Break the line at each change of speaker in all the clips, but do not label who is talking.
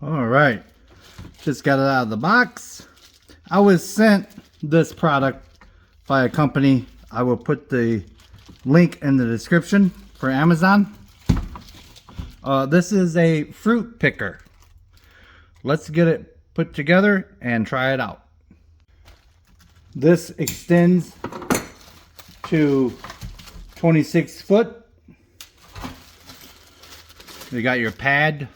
All right, just got it out of the box. I was sent this product by a company. I will put the link in the description for Amazon. This is a fruit picker. Let's get it put together and try it out. This extends to 26 foot. You got your pad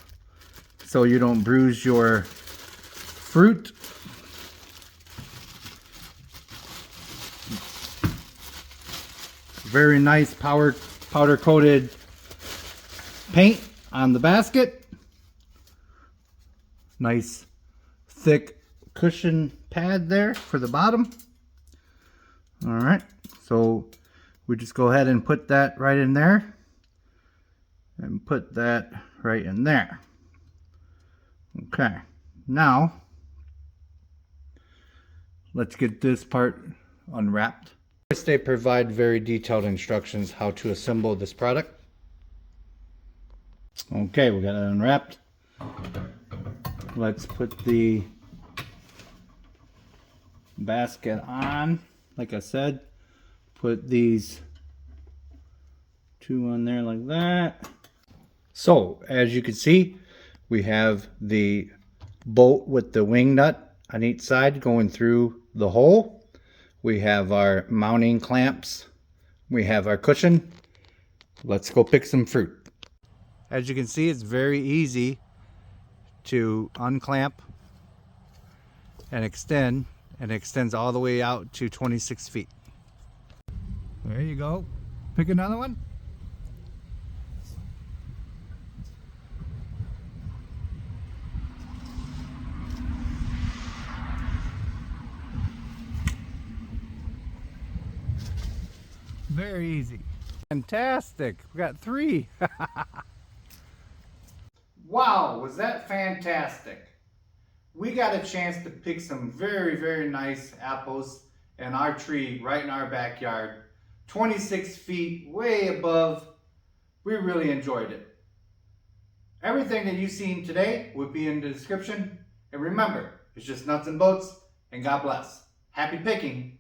so you don't bruise your fruit. Very nice powder coated paint on the basket. Nice thick cushion pad there for the bottom. All right, so we just go ahead and put that right in there and put that right in there. Okay, now let's get this part unwrapped. They provide very detailed instructions how to assemble this product. Okay, we got it unwrapped. Let's put the basket on. Like I said, put these two on there like that. So as you can see, we have the bolt with the wing nut on each side going through the hole. We have our mounting clamps. We have our cushion. Let's go pick some fruit. As you can see, it's very easy to unclamp and extend, and it extends all the way out to 26 feet. There you go. Pick another one. Very easy. Fantastic. We got 3. Wow, was that fantastic. We got a chance to pick some very, very nice apples in our tree right in our backyard. 26 feet, way above. We really enjoyed it. Everything that you've seen today would be in the description. And remember, it's just nuts and bolts, and God bless. Happy picking.